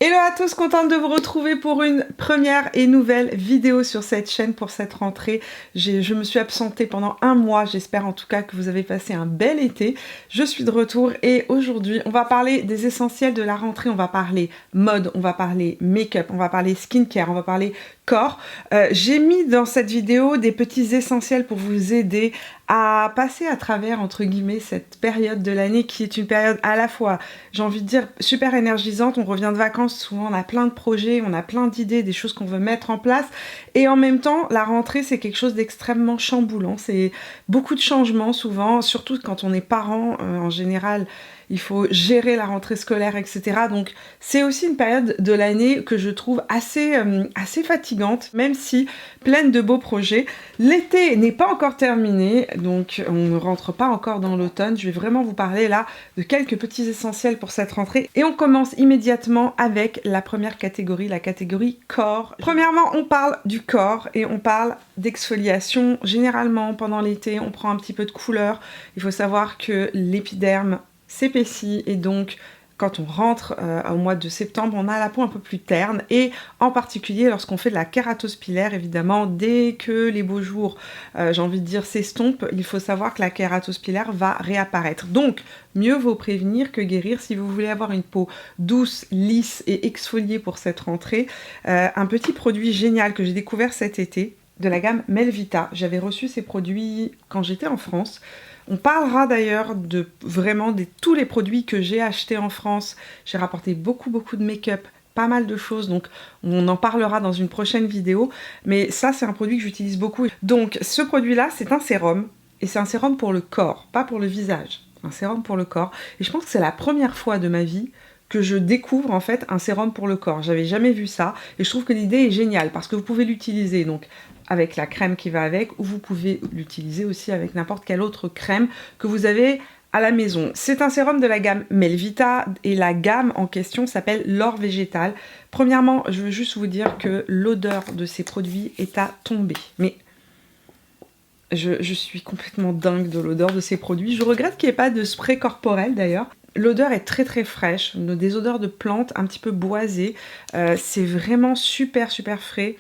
Hello à tous, contente de vous retrouver pour une première et nouvelle vidéo sur cette chaîne pour cette rentrée. Je me suis absentée pendant un mois, j'espère en tout cas que vous avez passé un bel été. Je suis de retour et aujourd'hui on va parler des essentiels de la rentrée, on va parler mode, on va parler make-up, on va parler skincare, on va parler corps. J'ai mis dans cette vidéo des petits essentiels pour vous aider à passer à travers, entre guillemets, cette période de l'année qui est une période à la fois, j'ai envie de dire, super énergisante. On revient de vacances, souvent on a plein de projets, on a plein d'idées, des choses qu'on veut mettre en place. Et en même temps, la rentrée, c'est quelque chose d'extrêmement chamboulant. C'est beaucoup de changements souvent, surtout quand on est parent, en général. Il faut gérer la rentrée scolaire, etc. Donc c'est aussi une période de l'année que je trouve assez fatigante, même si pleine de beaux projets. L'été n'est pas encore terminé, donc on ne rentre pas encore dans l'automne. Je vais vraiment vous parler là de quelques petits essentiels pour cette rentrée. Et on commence immédiatement avec la première catégorie, la catégorie corps. Premièrement, on parle du corps et on parle d'exfoliation. Généralement, pendant l'été, on prend un petit peu de couleur. Il faut savoir que l'épiderme s'épaissit et donc quand on rentre au mois de septembre, on a la peau un peu plus terne et en particulier lorsqu'on fait de la kératose pilaire, évidemment, dès que les beaux jours, j'ai envie de dire, s'estompent, il faut savoir que la kératose pilaire va réapparaître. Donc, mieux vaut prévenir que guérir. Si vous voulez avoir une peau douce, lisse et exfoliée pour cette rentrée, un petit produit génial que j'ai découvert cet été, de la gamme Melvita. J'avais reçu ces produits quand j'étais en France. On parlera d'ailleurs de vraiment de tous les produits que j'ai achetés en France. J'ai rapporté beaucoup de make-up, pas mal de choses, donc on en parlera dans une prochaine vidéo. Mais ça, c'est un produit que j'utilise beaucoup. Donc ce produit-là, c'est un sérum, et c'est un sérum pour le corps, pas pour le visage. Un sérum pour le corps. Et je pense que c'est la première fois de ma vie que je découvre en fait un sérum pour le corps. J'avais jamais vu ça, et je trouve que l'idée est géniale, parce que vous pouvez l'utiliser donc avec la crème qui va avec, ou vous pouvez l'utiliser aussi avec n'importe quelle autre crème que vous avez à la maison. C'est un sérum de la gamme Melvita et la gamme en question s'appelle l'or végétal. Premièrement, je veux juste vous dire que l'odeur de ces produits est à tomber. Mais je suis complètement dingue de l'odeur de ces produits. Je regrette qu'il n'y ait pas de spray corporel d'ailleurs. L'odeur est très fraîche, des odeurs de plantes un petit peu boisées. C'est vraiment super frais.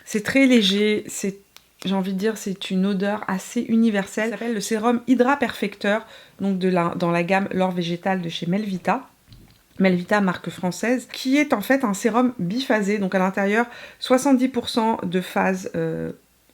C'est très léger, j'ai envie de dire, c'est une odeur assez universelle. Ça s'appelle le sérum Hydra Perfecteur, donc dans la gamme l'or végétal de chez Melvita. Melvita, marque française, qui est en fait un sérum biphasé, donc à l'intérieur 70% de phase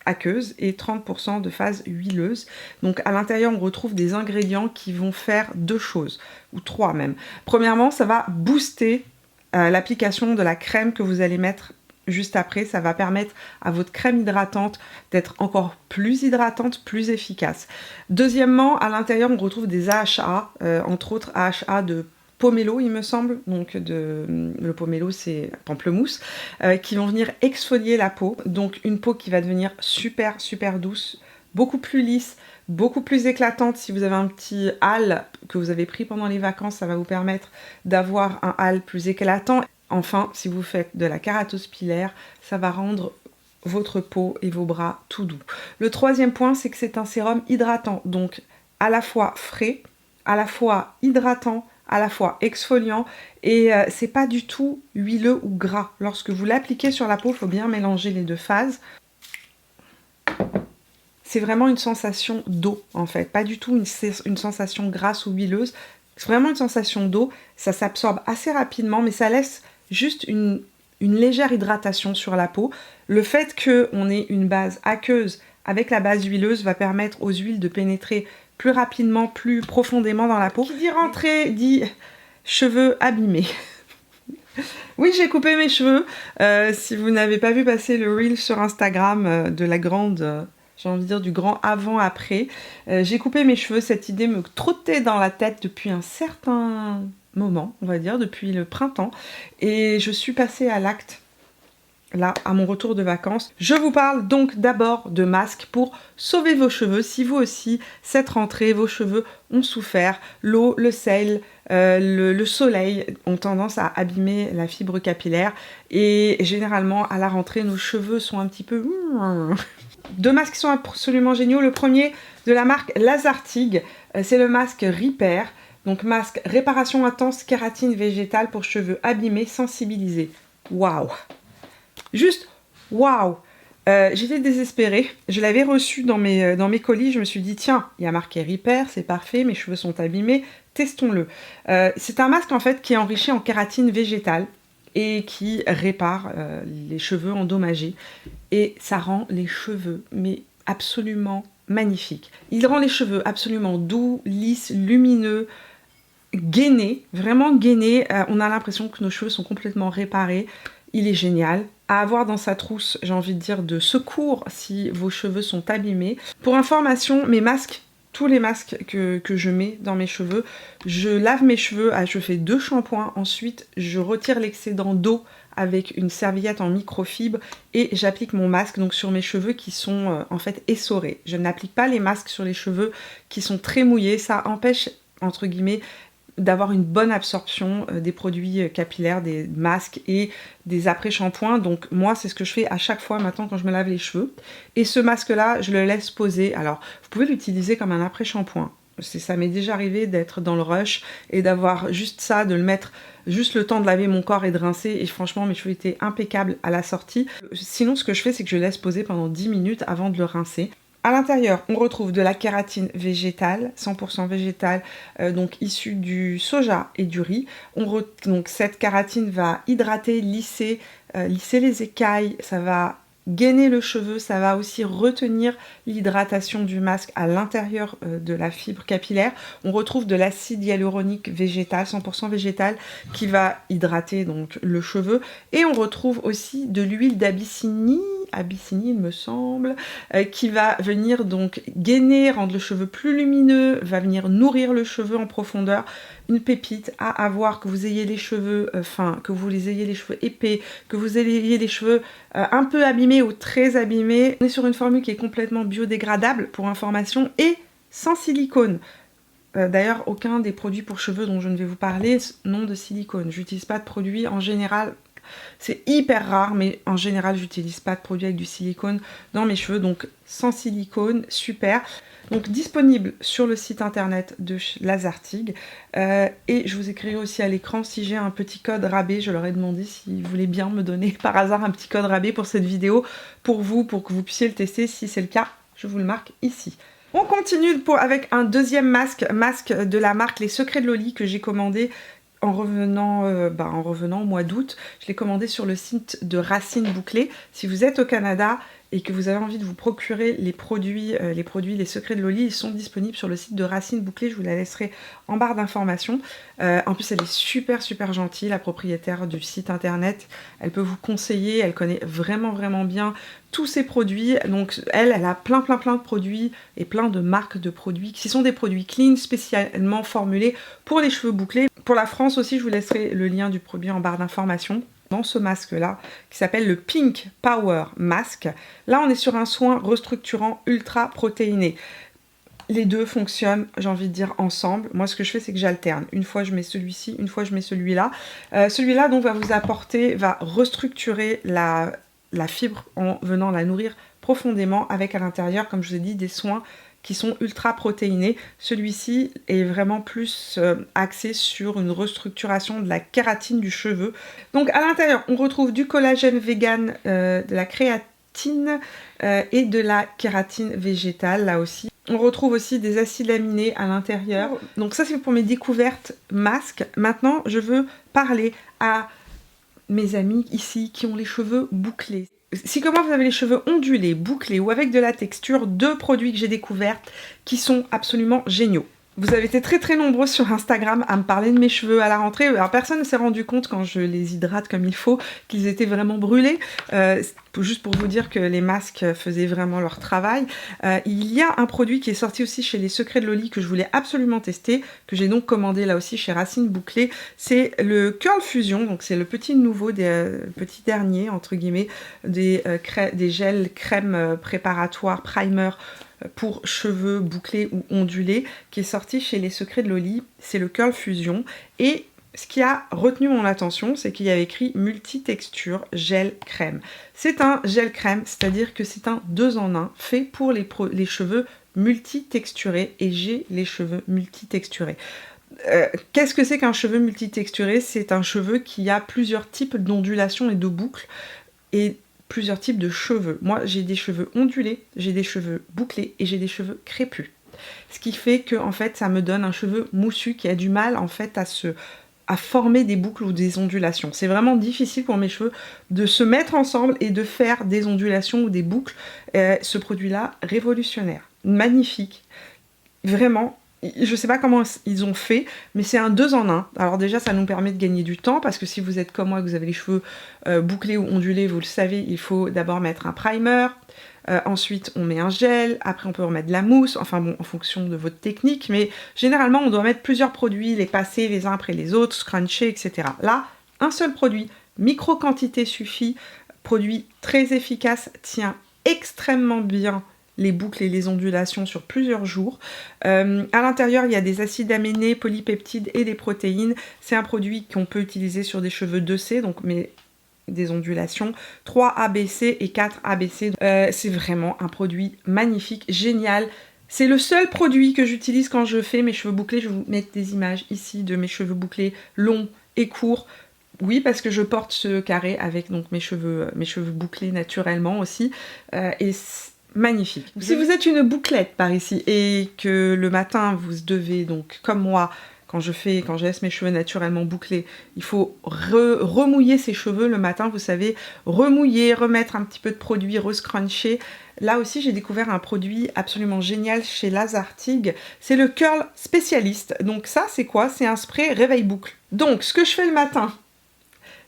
aqueuse et 30% de phase huileuse. Donc à l'intérieur, on retrouve des ingrédients qui vont faire deux choses, ou trois même. Premièrement, ça va booster l'application de la crème que vous allez mettre juste après. Ça va permettre à votre crème hydratante d'être encore plus hydratante, plus efficace. Deuxièmement, à l'intérieur, on retrouve des AHA, entre autres AHA de pomelo, il me semble, donc le pomelo c'est pamplemousse, qui vont venir exfolier la peau, donc une peau qui va devenir super douce, beaucoup plus lisse, beaucoup plus éclatante. Si vous avez un petit hâle que vous avez pris pendant les vacances, ça va vous permettre d'avoir un hâle plus éclatant. Enfin, si vous faites de la kératose pilaire, ça va rendre votre peau et vos bras tout doux. Le troisième point, c'est que c'est un sérum hydratant, donc à la fois frais, à la fois hydratant, à la fois exfoliant, et c'est pas du tout huileux ou gras. Lorsque vous l'appliquez sur la peau, il faut bien mélanger les deux phases. C'est vraiment une sensation d'eau en fait, pas du tout une sensation grasse ou huileuse. C'est vraiment une sensation d'eau, ça s'absorbe assez rapidement, mais ça laisse juste une légère hydratation sur la peau. Le fait qu'on ait une base aqueuse avec la base huileuse va permettre aux huiles de pénétrer plus rapidement, plus profondément dans la peau. Qui dit rentrée dit cheveux abîmés. Oui, j'ai coupé mes cheveux. Si vous n'avez pas vu passer le reel sur Instagram de la grande... j'ai envie de dire du grand avant-après. J'ai coupé mes cheveux, cette idée me trottait dans la tête depuis un certain moment, on va dire, depuis le printemps. Et je suis passée à l'acte, là, à mon retour de vacances. Je vous parle donc d'abord de masques pour sauver vos cheveux. Si vous aussi, cette rentrée, vos cheveux ont souffert, l'eau, le sel, le soleil ont tendance à abîmer la fibre capillaire. Et généralement, à la rentrée, nos cheveux sont un petit peu... Deux masques qui sont absolument géniaux. Le premier de la marque Lazartigue, c'est le masque Repair. Donc masque réparation intense kératine végétale pour cheveux abîmés sensibilisés. Waouh! Juste waouh! J'étais désespérée, je l'avais reçu dans mes colis, je me suis dit tiens, il y a marqué Repair, c'est parfait, mes cheveux sont abîmés, testons-le. C'est un masque en fait qui est enrichi en kératine végétale et qui répare les cheveux endommagés et ça rend les cheveux mais absolument magnifiques. Il rend les cheveux absolument doux, lisses, lumineux, gainés, vraiment gainés. On a l'impression que nos cheveux sont complètement réparés. Il est génial. À avoir dans sa trousse, j'ai envie de dire, de secours si vos cheveux sont abîmés. Pour information, mes masques, tous les masques que je mets dans mes cheveux, je lave mes cheveux, je fais 2 shampoings, ensuite je retire l'excédent d'eau avec une serviette en microfibre et j'applique mon masque donc sur mes cheveux qui sont en fait essorés. Je n'applique pas les masques sur les cheveux qui sont très mouillés, ça empêche entre guillemets d'avoir une bonne absorption des produits capillaires, des masques et des après-shampoings. Donc moi, c'est ce que je fais à chaque fois maintenant quand je me lave les cheveux. Et ce masque-là, je le laisse poser. Alors, vous pouvez l'utiliser comme un après-shampoing. Ça m'est déjà arrivé d'être dans le rush et d'avoir juste ça, de le mettre juste le temps de laver mon corps et de rincer. Et franchement, mes cheveux étaient impeccables à la sortie. Sinon, ce que je fais, c'est que je le laisse poser pendant 10 minutes avant de le rincer. À l'intérieur, on retrouve de la kératine végétale, 100% végétale, donc issue du soja et du riz. Donc cette kératine va hydrater, lisser les écailles, ça va gainer le cheveu, ça va aussi retenir l'hydratation du masque à l'intérieur de la fibre capillaire. On retrouve de l'acide hyaluronique végétal, 100% végétal, qui va hydrater donc le cheveu. Et on retrouve aussi de l'huile d'Abyssinie, il me semble, qui va venir donc gainer, rendre le cheveu plus lumineux, va venir nourrir le cheveu en profondeur. Une pépite à avoir, que vous ayez les cheveux fins, que vous ayez les cheveux épais, que vous ayez les cheveux un peu abîmés ou très abîmés. On est sur une formule qui est complètement biodégradable pour information et sans silicone. D'ailleurs, aucun des produits pour cheveux dont je ne vais vous parler n'ont de silicone. J'utilise pas de produits en général. C'est hyper rare, mais en général, j'utilise pas de produits avec du silicone dans mes cheveux, donc sans silicone, super. Donc disponible sur le site internet de Lazartigue. Et je vous écrirai aussi à l'écran si j'ai un petit code rabais. Je leur ai demandé s'ils voulaient bien me donner par hasard un petit code rabais pour cette vidéo, pour vous, pour que vous puissiez le tester. Si c'est le cas, je vous le marque ici. On continue avec un deuxième masque de la marque Les Secrets de Loli que j'ai commandé en revenant au mois d'août. Je l'ai commandé sur le site de Racine Bouclée. Si vous êtes au Canada et que vous avez envie de vous procurer les produits Les Secrets de Loli, ils sont disponibles sur le site de Racine Bouclée. Je vous la laisserai en barre d'informations. En plus, elle est super gentille, la propriétaire du site internet. Elle peut vous conseiller, elle connaît vraiment bien tous ces produits. Donc elle a plein de produits et plein de marques de produits qui sont des produits clean, spécialement formulés pour les cheveux bouclés. Pour la France aussi, je vous laisserai le lien du produit en barre d'informations. Dans ce masque-là, qui s'appelle le Pink Power Mask. Là, on est sur un soin restructurant ultra protéiné. Les deux fonctionnent, j'ai envie de dire, ensemble. Moi, ce que je fais, c'est que j'alterne. Une fois, je mets celui-ci, une fois, je mets celui-là. Celui-là, donc, va restructurer la fibre en venant la nourrir profondément avec à l'intérieur, comme je vous ai dit, des soins qui sont ultra protéinés. Celui-ci est vraiment plus axé sur une restructuration de la kératine du cheveu. Donc à l'intérieur, on retrouve du collagène vegan, de la créatine et de la kératine végétale, là aussi. On retrouve aussi des acides aminés à l'intérieur. Donc ça, c'est pour mes découvertes masques. Maintenant, je veux parler à mes amis ici qui ont les cheveux bouclés. Si comme moi vous avez les cheveux ondulés, bouclés ou avec de la texture, 2 produits que j'ai découverts qui sont absolument géniaux. Vous avez été très nombreux sur Instagram à me parler de mes cheveux à la rentrée. Alors personne ne s'est rendu compte quand je les hydrate comme il faut qu'ils étaient vraiment brûlés. Juste pour vous dire que les masques faisaient vraiment leur travail. Il y a un produit qui est sorti aussi chez Les Secrets de Loli que je voulais absolument tester, que j'ai donc commandé là aussi chez Racine Bouclée. C'est le Curl Fusion, donc c'est le petit nouveau, petit dernier entre guillemets, des gels crème préparatoires, primer pour cheveux bouclés ou ondulés, qui est sorti chez Les Secrets de Loli. C'est le Curl Fusion. Et ce qui a retenu mon attention, c'est qu'il y avait écrit multi-texture gel crème. C'est un gel crème, c'est-à-dire que c'est un 2 en 1 fait pour les cheveux multi-texturés, et j'ai les cheveux multi-texturés. Qu'est-ce que c'est qu'un cheveu multitexturé? C'est un cheveu qui a plusieurs types d'ondulations et de boucles et plusieurs types de cheveux. Moi, j'ai des cheveux ondulés, j'ai des cheveux bouclés et j'ai des cheveux crépus. Ce qui fait que en fait, ça me donne un cheveu moussu qui a du mal en fait à former des boucles ou des ondulations. C'est vraiment difficile pour mes cheveux de se mettre ensemble et de faire des ondulations ou des boucles. Ce produit-là, révolutionnaire, magnifique, vraiment. Je sais pas comment ils ont fait, mais c'est un 2 en 1. Alors déjà, ça nous permet de gagner du temps, parce que si vous êtes comme moi, que vous avez les cheveux bouclés ou ondulés, vous le savez, il faut d'abord mettre un primer, ensuite on met un gel, après on peut remettre de la mousse, enfin bon, en fonction de votre technique, mais généralement on doit mettre plusieurs produits, les passer les uns après les autres, scruncher, etc. Là, un seul produit, micro-quantité suffit, produit très efficace, tient extrêmement bien les boucles et les ondulations sur plusieurs jours. À l'intérieur, il y a des acides aminés, polypeptides et des protéines. C'est un produit qu'on peut utiliser sur des cheveux 2C, donc des ondulations, 3 ABC et 4 ABC. C'est vraiment un produit magnifique, génial. C'est le seul produit que j'utilise quand je fais mes cheveux bouclés. Je vais vous mettre des images ici de mes cheveux bouclés longs et courts. Oui, parce que je porte ce carré avec donc mes cheveux bouclés naturellement aussi. Et magnifique. Si vous êtes une bouclette par ici et que le matin vous devez donc, comme moi, quand je laisse mes cheveux naturellement bouclés, il faut remouiller ses cheveux le matin, vous savez, remouiller, remettre un petit peu de produit, rescruncher. Là aussi, j'ai découvert un produit absolument génial chez Lazartigue, c'est le Curl Spécialiste. Donc ça, c'est quoi? C'est un spray réveil boucle. Donc, ce que je fais le matin,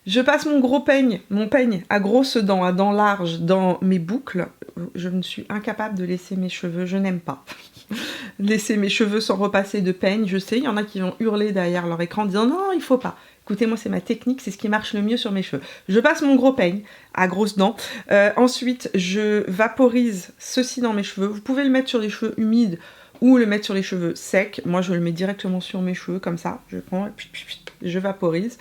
je passe mon peigne à grosses dents, à dents larges, dans mes boucles. Je ne suis incapable de laisser mes cheveux, je n'aime pas laisser mes cheveux sans repasser de peigne. Je sais, il y en a qui vont hurler derrière leur écran en disant non, il faut pas. Écoutez, moi c'est ma technique, c'est ce qui marche le mieux sur mes cheveux. Je passe mon gros peigne à grosses dents. Ensuite, je vaporise ceci dans mes cheveux. Vous pouvez le mettre sur les cheveux humides ou le mettre sur les cheveux secs. Moi, je le mets directement sur mes cheveux, comme ça. Je prends, je vaporise.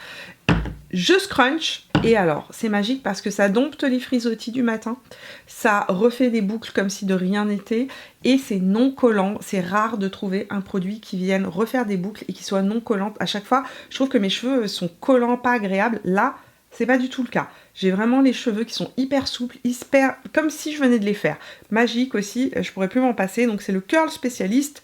Je scrunch, et alors, c'est magique parce que ça dompte les frisottis du matin, ça refait des boucles comme si de rien n'était, et c'est non collant. C'est rare de trouver un produit qui vienne refaire des boucles et qui soit non collant. À chaque fois, je trouve que mes cheveux sont collants, pas agréables. Là, c'est pas du tout le cas. J'ai vraiment les cheveux qui sont hyper souples, hyper, comme si je venais de les faire. Magique aussi, je pourrais plus m'en passer. Donc c'est le Curl Spécialiste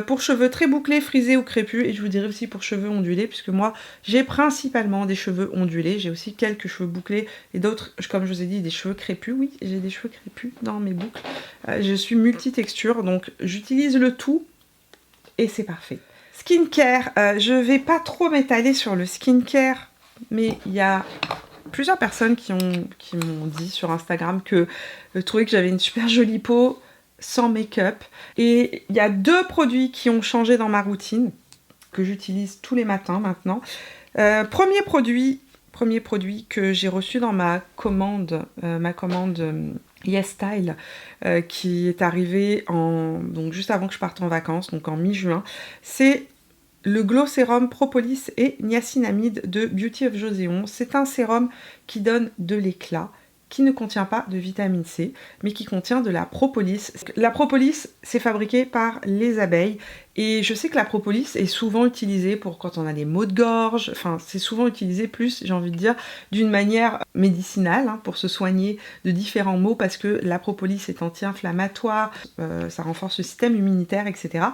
pour cheveux très bouclés, frisés ou crépus. Et je vous dirais aussi pour cheveux ondulés, puisque moi j'ai principalement des cheveux ondulés. J'ai aussi quelques cheveux bouclés et d'autres, comme je vous ai dit, des cheveux crépus. Oui, j'ai des cheveux crépus dans mes boucles. Je suis multitexture, donc j'utilise le tout et c'est parfait. Skincare, je vais pas trop m'étaler sur le skincare, mais il y a plusieurs personnes qui m'ont dit sur Instagram que trouvaient que j'avais une super jolie peau sans make-up. Et il y a 2 produits qui ont changé dans ma routine, que j'utilise tous les matins maintenant. Premier produit que j'ai reçu dans ma commande YesStyle, qui est arrivée donc juste avant que je parte en vacances, donc en mi-juin, c'est le Glow Sérum Propolis et Niacinamide de Beauty of Joséon. C'est un sérum qui donne de l'éclat, qui ne contient pas de vitamine C, mais qui contient de la propolis. La propolis, c'est fabriqué par les abeilles, et je sais que la propolis est souvent utilisée pour quand on a des maux de gorge, enfin c'est souvent utilisé plus, j'ai envie de dire, d'une manière médicinale, hein, pour se soigner de différents maux, parce que la propolis est anti-inflammatoire, ça renforce le système immunitaire, etc.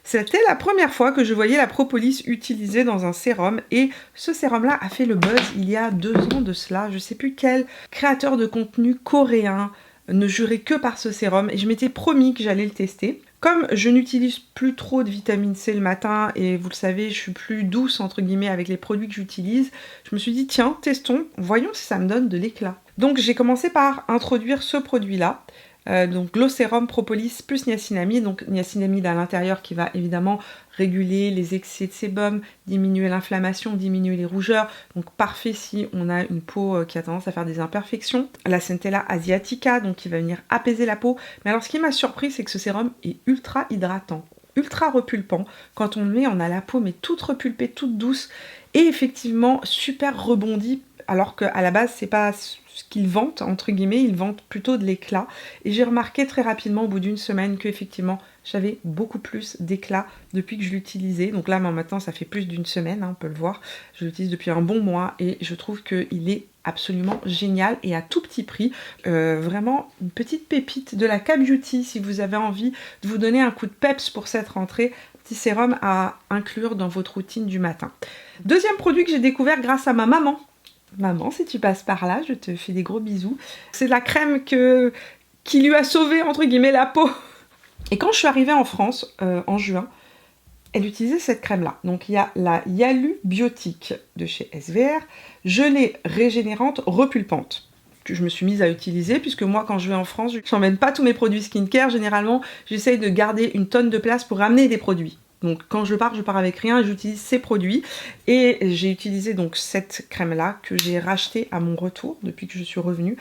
C'était la première fois que je voyais la propolis utilisée dans un sérum, et ce sérum-là a fait le buzz il y a 2 ans de cela. Je sais plus quel créateur de contenu coréen ne jurait que par ce sérum, et je m'étais promis que j'allais le tester. Comme je n'utilise plus trop de vitamine C le matin, et vous le savez, je suis plus douce entre guillemets avec les produits que j'utilise, je me suis dit tiens, testons, voyons si ça me donne de l'éclat. Donc j'ai commencé par introduire ce produit-là. Donc Glow Sérum Propolis plus niacinamide, donc niacinamide à l'intérieur qui va évidemment réguler les excès de sébum, diminuer l'inflammation, diminuer les rougeurs, donc parfait si on a une peau qui a tendance à faire des imperfections. La Centella asiatica, donc qui va venir apaiser la peau. Mais alors ce qui m'a surpris, c'est que ce sérum est ultra hydratant, ultra repulpant. Quand on le met, on a la peau mais toute repulpée, toute douce, et effectivement super rebondie alors qu'à la base c'est pas ce qu'ils vantent, entre guillemets, ils vantent plutôt de l'éclat. Et j'ai remarqué très rapidement au bout d'une semaine qu'effectivement j'avais beaucoup plus d'éclat depuis que je l'utilisais. Donc là maintenant ça fait plus d'une semaine, hein, on peut le voir, je l'utilise depuis un bon mois et je trouve qu'il est absolument génial et à tout petit prix. Vraiment une petite pépite de la K-Beauty si vous avez envie de vous donner un coup de peps pour cette rentrée. Petit sérum à inclure dans votre routine du matin. Deuxième produit que j'ai découvert grâce à ma maman. Maman, si tu passes par là, je te fais des gros bisous. C'est de la crème qui lui a sauvé, entre guillemets, la peau. Et quand je suis arrivée en France, en juin, elle utilisait cette crème-là. Donc il y a la Yalu Biotique de chez SVR, gelée régénérante repulpante, que je me suis mise à utiliser, puisque moi, quand je vais en France, je n'emmène pas tous mes produits skincare. Généralement, j'essaye de garder une tonne de place pour ramener des produits. Donc quand je pars avec rien et j'utilise ces produits. Et j'ai utilisé donc cette crème-là que j'ai rachetée à mon retour depuis que je suis revenue.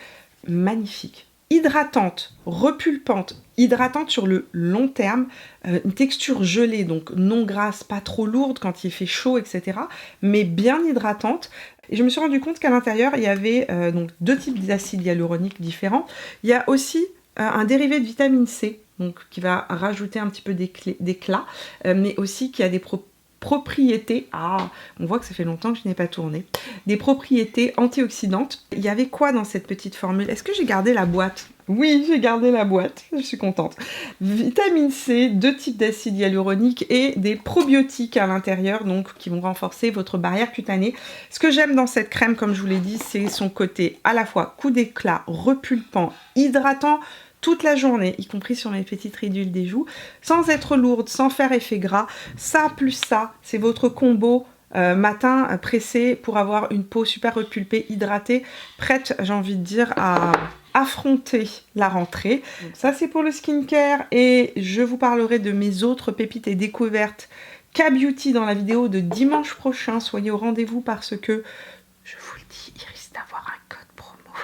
Magnifique. Hydratante, repulpante, hydratante sur le long terme, une texture gelée, donc non grasse, pas trop lourde quand il fait chaud, etc. Mais bien hydratante. Et je me suis rendu compte qu'à l'intérieur, il y avait donc 2 types d'acides hyaluroniques différents. Il y a aussi un dérivé de vitamine C, donc qui va rajouter un petit peu d'éclat, mais aussi qui a des propriétés, on voit que ça fait longtemps que je n'ai pas tourné, des propriétés antioxydantes. Il y avait quoi dans cette petite formule? Est-ce que j'ai gardé la boîte? Oui, j'ai gardé la boîte, je suis contente. Vitamine C, 2 types d'acides hyaluroniques et des probiotiques à l'intérieur, donc qui vont renforcer votre barrière cutanée. Ce que j'aime dans cette crème, comme je vous l'ai dit, c'est son côté à la fois coup d'éclat, repulpant, hydratant, toute la journée, y compris sur mes petites ridules des joues, sans être lourde, sans faire effet gras. Ça plus ça, c'est votre combo matin pressé pour avoir une peau super repulpée, hydratée, prête, j'ai envie de dire, à affronter la rentrée. Donc ça c'est pour le skincare et je vous parlerai de mes autres pépites et découvertes K-Beauty dans la vidéo de dimanche prochain. Soyez au rendez-vous parce que, je vous le dis, il risque d'avoir un code promo.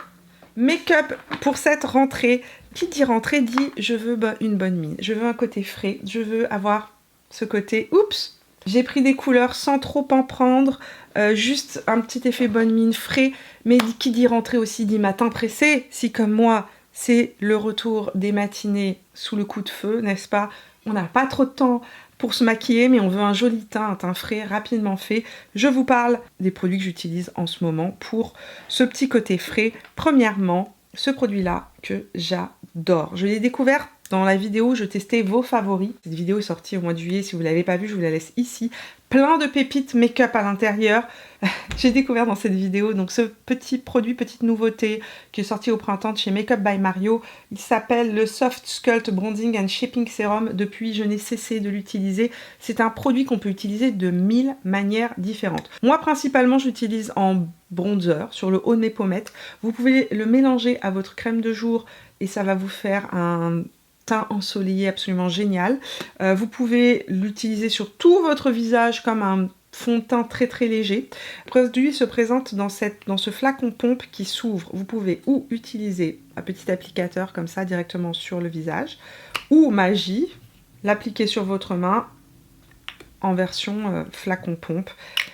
Make-up pour cette rentrée. Qui dit rentrée dit je veux une bonne mine, je veux un côté frais, je veux avoir ce côté oups, j'ai pris des couleurs sans trop en prendre, juste un petit effet bonne mine frais, mais qui dit rentrée aussi dit matin pressé, si comme moi c'est le retour des matinées sous le coup de feu, n'est-ce pas? On n'a pas trop de temps pour se maquiller, mais on veut un joli teint, un teint frais, rapidement fait. Je vous parle des produits que j'utilise en ce moment pour ce petit côté frais. Premièrement, ce produit-là que j'adore. Je l'ai découvert dans la vidéo où je testais vos favoris. Cette vidéo est sortie au mois de juillet. Si vous ne l'avez pas vue, je vous la laisse ici. Plein de pépites make-up à l'intérieur. J'ai découvert dans cette vidéo donc ce petit produit, petite nouveauté qui est sorti au printemps de chez Makeup by Mario. Il s'appelle le Soft Sculpt Bronzing and Shaping Serum. Depuis, je n'ai cessé de l'utiliser. C'est un produit qu'on peut utiliser de 1000 manières différentes. Moi, principalement, j'utilise en bronzer sur le haut de mes pommettes. Vous pouvez le mélanger à votre crème de jour et ça va vous faire un teint ensoleillé absolument génial. Vous pouvez l'utiliser sur tout votre visage comme un fond de teint très très léger. Le produit se présente dans ce flacon pompe qui s'ouvre. Vous pouvez ou utiliser un petit applicateur comme ça directement sur le visage, ou magie, l'appliquer sur votre main en version flacon pompe.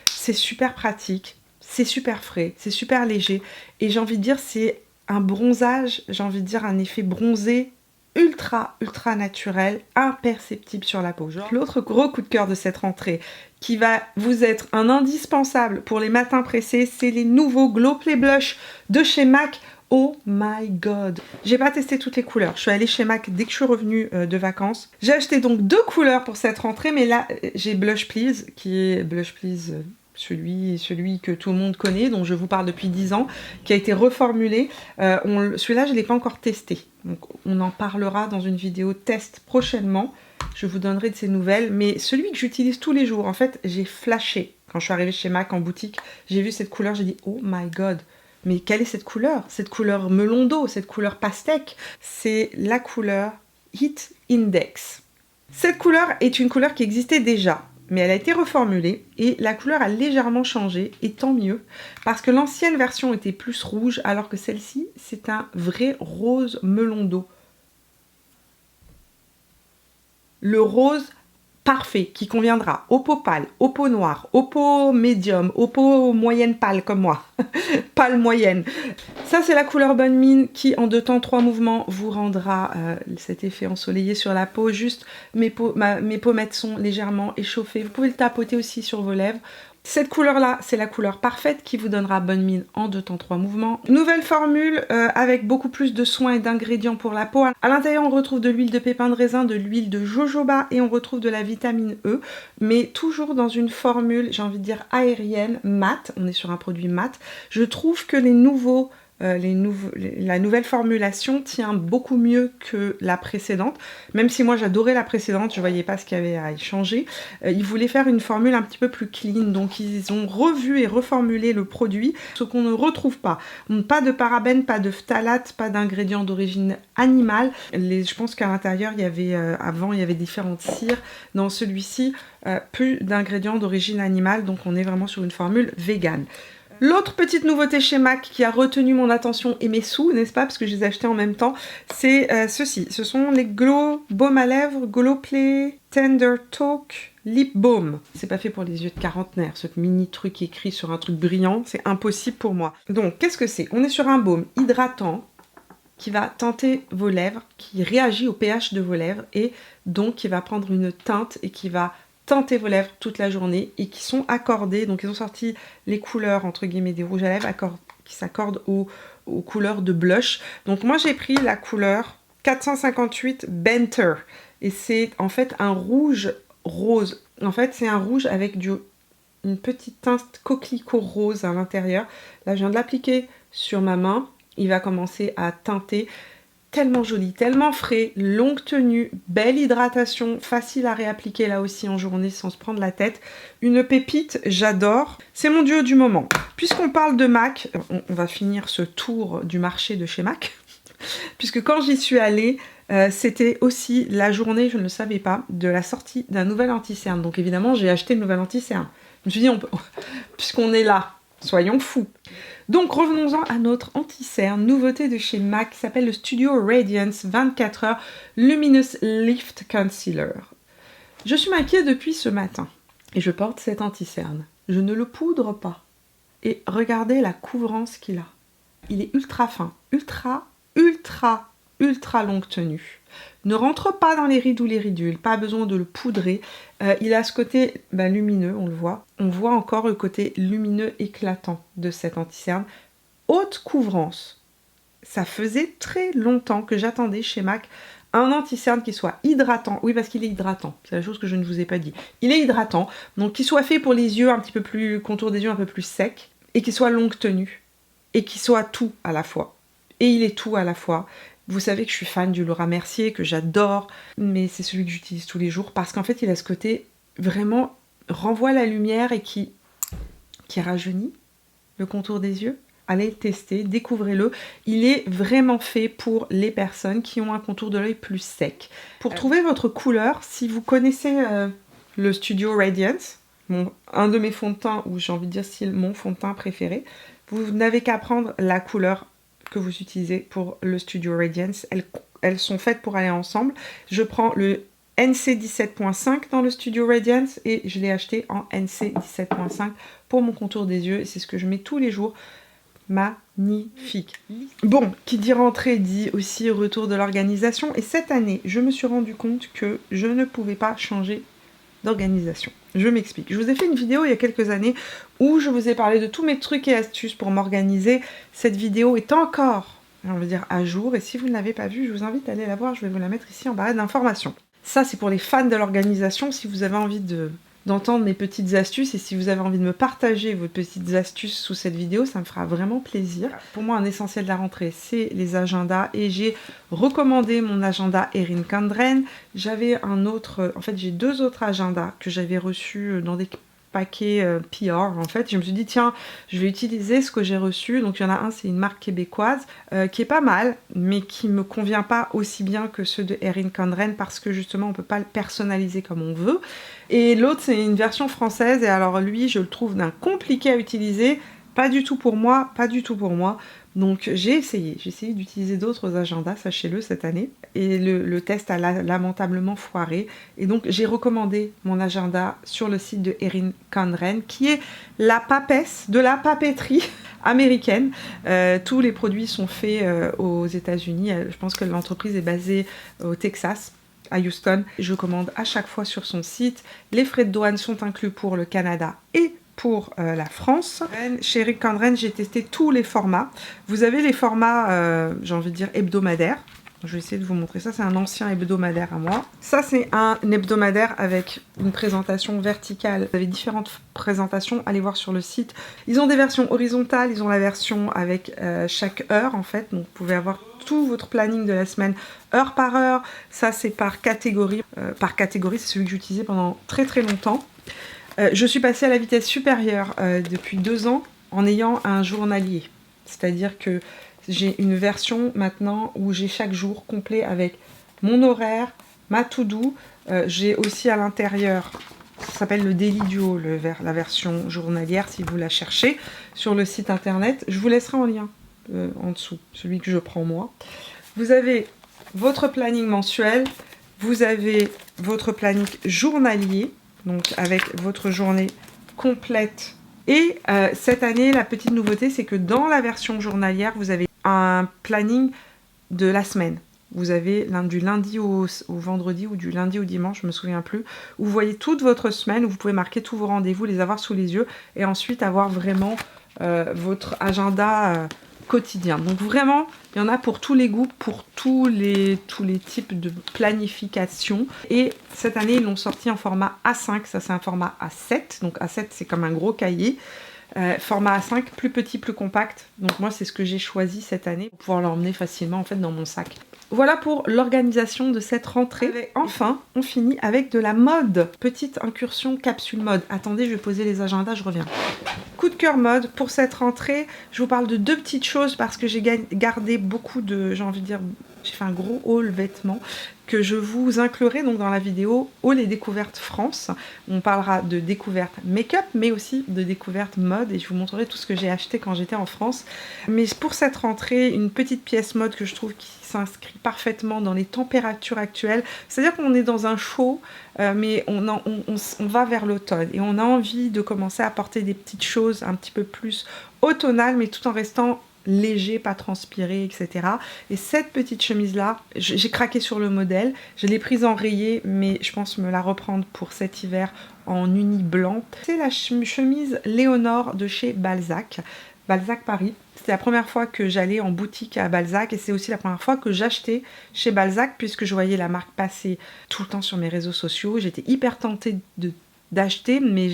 C'est super pratique, c'est super frais, c'est super léger et j'ai envie de dire c'est un bronzage, j'ai envie de dire un effet bronzé ultra naturel, imperceptible sur la peau. L'autre gros coup de cœur de cette rentrée qui va vous être un indispensable pour les matins pressés, c'est les nouveaux Glow Play Blush de chez MAC. Oh my god! J'ai pas testé toutes les couleurs. Je suis allée chez MAC dès que je suis revenue de vacances. J'ai acheté donc 2 couleurs pour cette rentrée, mais là j'ai Blush Please, qui est Blush Please celui que tout le monde connaît, dont je vous parle depuis 10 ans, qui a été reformulé. Celui-là, je ne l'ai pas encore testé. Donc, on en parlera dans une vidéo test prochainement. Je vous donnerai de ces nouvelles. Mais celui que j'utilise tous les jours, en fait, j'ai flashé. Quand je suis arrivée chez MAC en boutique, j'ai vu cette couleur, j'ai dit « Oh my god !» Mais quelle est cette couleur? Cette couleur melon d'eau, cette couleur pastèque, c'est la couleur Heat Index. Cette couleur est une couleur qui existait déjà, mais elle a été reformulée et la couleur a légèrement changé, et tant mieux, parce que l'ancienne version était plus rouge, alors que celle-ci, c'est un vrai rose melon d'eau. Le rose parfait qui conviendra aux peaux pâles, aux peaux noires, aux peaux médium, aux peaux moyennes pâles comme moi, pâle moyenne. Ça c'est la couleur Bonne Mine qui en 2 temps 3 mouvements vous rendra cet effet ensoleillé sur la peau. Juste mes pommettes sont légèrement échauffées. Vous pouvez le tapoter aussi sur vos lèvres. Cette couleur-là, c'est la couleur parfaite qui vous donnera Bonne Mine en 2 temps 3 mouvements. Nouvelle formule avec beaucoup plus de soins et d'ingrédients pour la peau. À l'intérieur, on retrouve de l'huile de pépin de raisin, de l'huile de jojoba et on retrouve de la vitamine E, mais toujours dans une formule, j'ai envie de dire aérienne, mat. On est sur un produit mat. Je trouve que la nouvelle formulation tient beaucoup mieux que la précédente, même si moi j'adorais la précédente, je voyais pas ce qu'il y avait à y changer. Ils voulaient faire une formule un petit peu plus clean, donc ils ont revu et reformulé le produit, ce qu'on ne retrouve pas. Pas de parabènes, pas de phtalates, pas d'ingrédients d'origine animale. Je pense qu'à l'intérieur il y avait, avant il y avait différentes cires, dans celui-ci plus d'ingrédients d'origine animale, donc on est vraiment sur une formule végane. L'autre petite nouveauté chez MAC qui a retenu mon attention et mes sous, n'est-ce pas, parce que je les ai achetés en même temps, c'est ceci. Ce sont les Glow Baume à lèvres Glow Play Tender Talk Lip Balm. C'est pas fait pour les yeux de quarantenaire, ce mini truc écrit sur un truc brillant, c'est impossible pour moi. Donc, qu'est-ce que c'est? On est sur un baume hydratant qui va teinter vos lèvres, qui réagit au pH de vos lèvres et donc qui va prendre une teinte et qui va teinter vos lèvres toute la journée et qui sont accordés, donc ils ont sorti les couleurs entre guillemets des rouges à lèvres qui s'accordent aux couleurs de blush. Donc moi j'ai pris la couleur 458 Banter et c'est en fait un rouge rose. En fait c'est un rouge avec une petite teinte coquelicot rose à l'intérieur. Là je viens de l'appliquer sur ma main, il va commencer à teinter. Tellement joli, tellement frais, longue tenue, belle hydratation, facile à réappliquer là aussi en journée sans se prendre la tête. Une pépite, j'adore. C'est mon duo du moment. Puisqu'on parle de MAC, on va finir ce tour du marché de chez MAC. Puisque quand j'y suis allée, c'était aussi la journée, je ne le savais pas, de la sortie d'un nouvel anti-cerne. Donc évidemment, j'ai acheté le nouvel anti-cerne. Je me suis dit, puisqu'on est là, soyons fous. Donc revenons-en à notre anti-cerne, nouveauté de chez MAC qui s'appelle le Studio Radiance 24 heures Luminous Lift Concealer. Je suis maquillée depuis ce matin et je porte cet anti-cerne. Je ne le poudre pas. Et regardez la couvrance qu'il a. Il est ultra fin, ultra longue tenue. Ne rentre pas dans les rides ou les ridules, pas besoin de le poudrer. Il a ce côté lumineux, on le voit. On voit encore le côté lumineux éclatant de cet anti-cerne. Haute couvrance. Ça faisait très longtemps que j'attendais chez MAC un anti-cerne qui soit hydratant. Oui, parce qu'il est hydratant. C'est la chose que je ne vous ai pas dit. Il est hydratant, donc qu'il soit fait pour les yeux un petit peu plus, contour des yeux un peu plus sec, et qu'il soit longue tenue, et qu'il soit tout à la fois. Et il est tout à la fois. Vous savez que je suis fan du Laura Mercier, que j'adore, mais c'est celui que j'utilise tous les jours parce qu'en fait, il a ce côté vraiment renvoie la lumière et qui rajeunit le contour des yeux. Allez le tester, découvrez-le. Il est vraiment fait pour les personnes qui ont un contour de l'œil plus sec. Pour trouver votre couleur, si vous connaissez le Studio Radiance, un de mes fonds de teint, ou j'ai envie de dire c'est mon fond de teint préféré, vous n'avez qu'à prendre la couleur que vous utilisez pour le Studio Radiance. Elles sont faites pour aller ensemble. Je prends le NC 17.5 dans le Studio Radiance et je l'ai acheté en NC 17.5 pour mon contour des yeux et c'est ce que je mets tous les jours. Magnifique. Bon, qui dit rentrée dit aussi retour de l'organisation et cette année, je me suis rendu compte que je ne pouvais pas changer d'organisation. Je m'explique. Je vous ai fait une vidéo il y a quelques années où je vous ai parlé de tous mes trucs et astuces pour m'organiser. Cette vidéo est encore, on va dire, à jour. Et si vous ne l'avez pas vue, je vous invite à aller la voir. Je vais vous la mettre ici en barre d'informations. Ça, c'est pour les fans de l'organisation. Si vous avez envie d'entendre mes petites astuces et si vous avez envie de me partager vos petites astuces sous cette vidéo, ça me fera vraiment plaisir. Pour moi, un essentiel de la rentrée, c'est les agendas et j'ai recommandé mon agenda Erin Condren. J'avais un autre, en fait j'ai 2 autres agendas que j'avais reçus dans des paquets PR en fait. Je me suis dit tiens, je vais utiliser ce que j'ai reçu. Donc il y en a un, c'est une marque québécoise qui est pas mal, mais qui me convient pas aussi bien que ceux de Erin Condren parce que justement on peut pas le personnaliser comme on veut. Et l'autre c'est une version française et alors lui je le trouve d'un compliqué à utiliser Pas du tout pour moi, pas du tout pour moi. Donc j'ai essayé d'utiliser d'autres agendas, sachez-le, cette année. Et le test a lamentablement foiré. Et donc j'ai recommandé mon agenda sur le site de Erin Condren, qui est la papesse de la papeterie américaine. Tous les produits sont faits aux États-Unis. Je pense que l'entreprise est basée au Texas, à Houston. Je commande à chaque fois sur son site. Les frais de douane sont inclus pour le Canada et pour la France. Chez Erin Condren, j'ai testé tous les formats. Vous avez les formats, j'ai envie de dire, hebdomadaires. Je vais essayer de vous montrer ça. C'est un ancien hebdomadaire à moi. Ça, c'est un hebdomadaire avec une présentation verticale. Vous avez différentes présentations. Allez voir sur le site. Ils ont des versions horizontales. Ils ont la version avec chaque heure, en fait. Donc, vous pouvez avoir tout votre planning de la semaine, heure par heure. Ça, c'est par catégorie. Par catégorie, c'est celui que j'utilisais pendant très très longtemps. Je suis passée à la vitesse supérieure depuis 2 ans en ayant un journalier. C'est-à-dire que j'ai une version maintenant où j'ai chaque jour complet avec mon horaire, ma to-do. J'ai aussi à l'intérieur, ça s'appelle le Daily Duo, la version journalière si vous la cherchez sur le site internet. Je vous laisserai en lien en dessous, celui que je prends moi. Vous avez votre planning mensuel, vous avez votre planning journalier, donc avec votre journée complète. Et cette année, la petite nouveauté, c'est que dans la version journalière, vous avez un planning de la semaine. Vous avez du lundi au vendredi ou du lundi au dimanche, je ne me souviens plus, où vous voyez toute votre semaine, où vous pouvez marquer tous vos rendez-vous, les avoir sous les yeux, et ensuite avoir vraiment votre agenda quotidien. Donc vraiment, il y en a pour tous les goûts, pour tous les types de planification. Et cette année, ils l'ont sorti en format A5, ça c'est un format A7. Donc A7, c'est comme un gros cahier. Format A5, plus petit, plus compact. Donc moi, c'est ce que j'ai choisi cette année pour pouvoir l'emmener facilement en fait dans mon sac. Voilà pour l'organisation de cette rentrée. Et enfin, on finit avec de la mode. Petite incursion capsule mode. Attendez, je vais poser les agendas, je reviens. Coup de cœur mode pour cette rentrée. Je vous parle de 2 petites choses parce que j'ai gardé beaucoup de, j'ai envie de dire, j'ai fait un gros haul vêtements que je vous inclurai donc dans la vidéo haul et découverte France. On parlera de découverte make-up mais aussi de découverte mode et je vous montrerai tout ce que j'ai acheté quand j'étais en France. Mais pour cette rentrée, une petite pièce mode que je trouve qui s'inscrit parfaitement dans les températures actuelles. C'est-à-dire qu'on est dans un chaud, mais on va vers l'automne et on a envie de commencer à porter des petites choses un petit peu plus automnales, mais tout en restant léger, pas transpiré, etc. Et cette petite chemise-là, j'ai craqué sur le modèle. Je l'ai prise en rayé, mais je pense me la reprendre pour cet hiver en uni blanc. C'est la chemise Léonore de chez Balzac. Balzac Paris. C'était la première fois que j'allais en boutique à Balzac et c'est aussi la première fois que j'achetais chez Balzac puisque je voyais la marque passer tout le temps sur mes réseaux sociaux. J'étais hyper tentée d'acheter, mais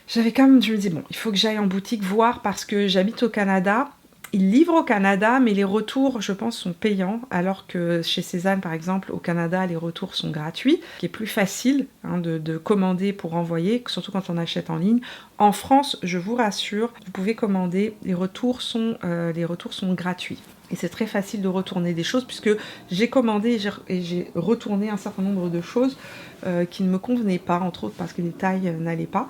j'avais quand même, je me disais bon, il faut que j'aille en boutique voir parce que j'habite au Canada. Ils livrent au Canada, mais les retours, je pense, sont payants, alors que chez Cézanne, par exemple, au Canada, les retours sont gratuits, ce qui est plus facile de commander pour envoyer, surtout quand on achète en ligne. En France, je vous rassure, vous pouvez commander, les retours sont gratuits. Et c'est très facile de retourner des choses, puisque j'ai commandé et j'ai retourné un certain nombre de choses qui ne me convenaient pas, entre autres parce que les tailles n'allaient pas.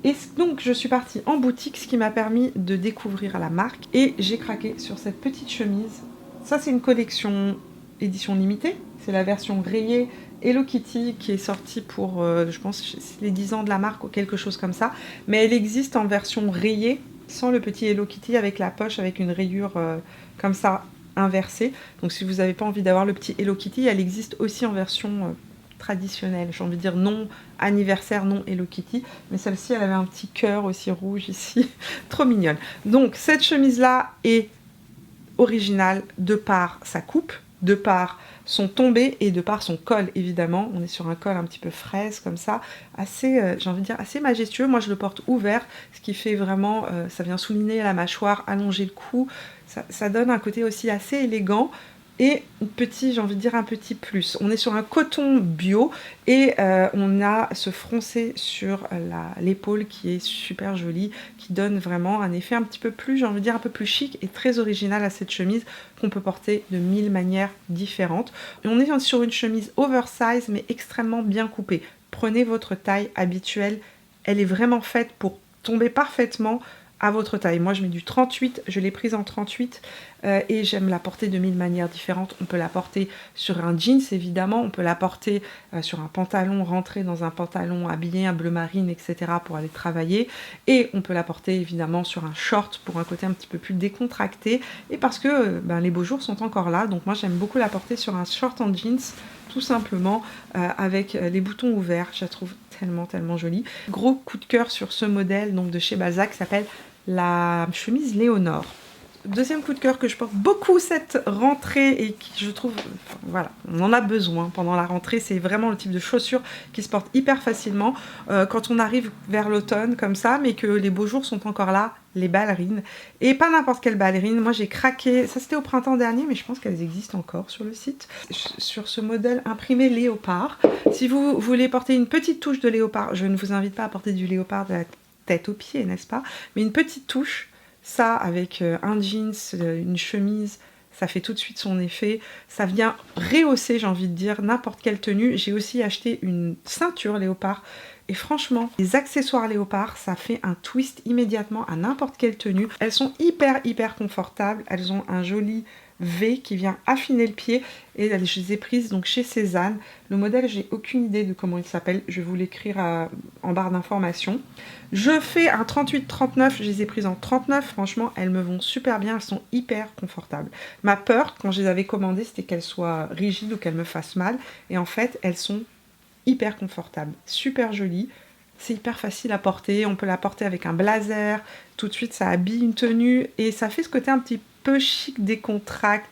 Et donc je suis partie en boutique, ce qui m'a permis de découvrir la marque. Et j'ai craqué sur cette petite chemise. Ça c'est une collection édition limitée. C'est la version rayée Hello Kitty qui est sortie pour, je pense, les 10 ans de la marque ou quelque chose comme ça. Mais elle existe en version rayée, sans le petit Hello Kitty, avec la poche, avec une rayure comme ça inversée. Donc si vous n'avez pas envie d'avoir le petit Hello Kitty, elle existe aussi en version traditionnelle, j'ai envie de dire non anniversaire, non Hello Kitty, mais celle-ci elle avait un petit cœur aussi rouge ici, trop mignonne. Donc cette chemise là est originale de par sa coupe, de par son tombé et de par son col évidemment. On est sur un col un petit peu fraise comme ça, assez, j'ai envie de dire assez majestueux. Moi je le porte ouvert, ce qui fait vraiment, ça vient souligner la mâchoire, allonger le cou, ça donne un côté aussi assez élégant. Et petit, j'ai envie de dire un petit plus. On est sur un coton bio et on a ce froncé sur l'épaule qui est super joli, qui donne vraiment un effet un petit peu plus, j'ai envie de dire un peu plus chic et très original à cette chemise qu'on peut porter de 1000 manières différentes. Et on est sur une chemise oversize mais extrêmement bien coupée. Prenez votre taille habituelle, elle est vraiment faite pour tomber parfaitement à votre taille. Moi je mets du 38, je l'ai prise en 38 et j'aime la porter de 1000 manières différentes. On peut la porter sur un jeans évidemment, on peut la porter sur un pantalon, rentrer dans un pantalon habillé, un bleu marine, etc. pour aller travailler. Et on peut la porter évidemment sur un short pour un côté un petit peu plus décontracté. Et parce que les beaux jours sont encore là, donc moi j'aime beaucoup la porter sur un short en jeans, tout simplement avec les boutons ouverts. Je la trouve tellement jolie. Gros coup de cœur sur ce modèle donc de chez Balzac, qui s'appelle la chemise Léonore. Deuxième coup de cœur que je porte beaucoup cette rentrée et qui je trouve, voilà, on en a besoin pendant la rentrée, c'est vraiment le type de chaussures qui se porte hyper facilement quand on arrive vers l'automne comme ça, mais que les beaux jours sont encore là, les ballerines. Et pas n'importe quelle ballerine, moi j'ai craqué, ça c'était au printemps dernier, mais je pense qu'elles existent encore sur le site, sur ce modèle imprimé léopard. Si vous voulez porter une petite touche de léopard, je ne vous invite pas à porter du léopard de la tête aux pieds, n'est-ce pas, mais une petite touche. Ça, avec un jeans, une chemise, ça fait tout de suite son effet. Ça vient rehausser, j'ai envie de dire, n'importe quelle tenue. J'ai aussi acheté une ceinture léopard. Et franchement, les accessoires léopard, ça fait un twist immédiatement à n'importe quelle tenue. Elles sont hyper confortables. Elles ont un joli V qui vient affiner le pied. Et je les ai prises donc chez Cézanne. Le modèle, j'ai aucune idée de comment il s'appelle. Je vais vous l'écrire en barre d'informations. Je fais un 38-39. Je les ai prises en 39. Franchement, elles me vont super bien. Elles sont hyper confortables. Ma peur, quand je les avais commandées, c'était qu'elles soient rigides ou qu'elles me fassent mal. Et en fait, elles sont hyper confortables. Super jolies. C'est hyper facile à porter. On peut la porter avec un blazer. Tout de suite, ça habille une tenue. Et ça fait ce côté un petit peu chic, décontracté,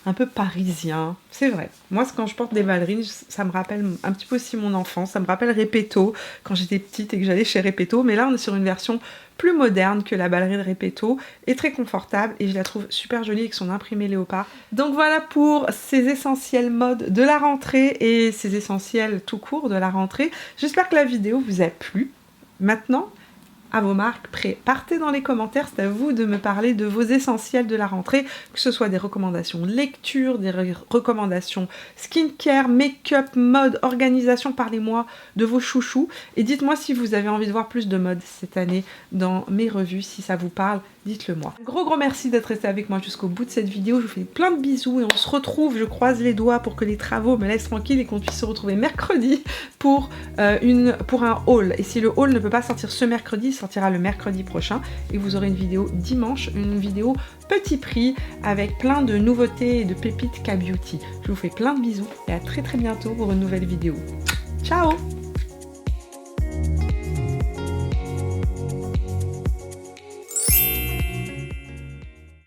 un peu parisien, c'est vrai. Moi, quand je porte des ballerines, ça me rappelle un petit peu aussi mon enfance, ça me rappelle Repetto, quand j'étais petite et que j'allais chez Repetto, mais là, on est sur une version plus moderne que la ballerine Repetto, et très confortable, et je la trouve super jolie avec son imprimé léopard. Donc voilà pour ces essentiels modes de la rentrée, et ces essentiels tout court de la rentrée. J'espère que la vidéo vous a plu. Maintenant, à vos marques, prêts. Partez dans les commentaires, c'est à vous de me parler de vos essentiels de la rentrée, que ce soit des recommandations lecture, des recommandations skincare, make-up, mode, organisation. Parlez-moi de vos chouchous et dites-moi si vous avez envie de voir plus de mode cette année dans mes revues, si ça vous parle, dites-le moi. Un gros merci d'être resté avec moi jusqu'au bout de cette vidéo, je vous fais plein de bisous et on se retrouve, je croise les doigts pour que les travaux me laissent tranquille et qu'on puisse se retrouver mercredi pour un haul. Et si le haul ne peut pas sortir ce mercredi, il sortira le mercredi prochain et vous aurez une vidéo dimanche, une vidéo petit prix avec plein de nouveautés et de pépites K-Beauty. Je vous fais plein de bisous et à très bientôt pour une nouvelle vidéo. Ciao!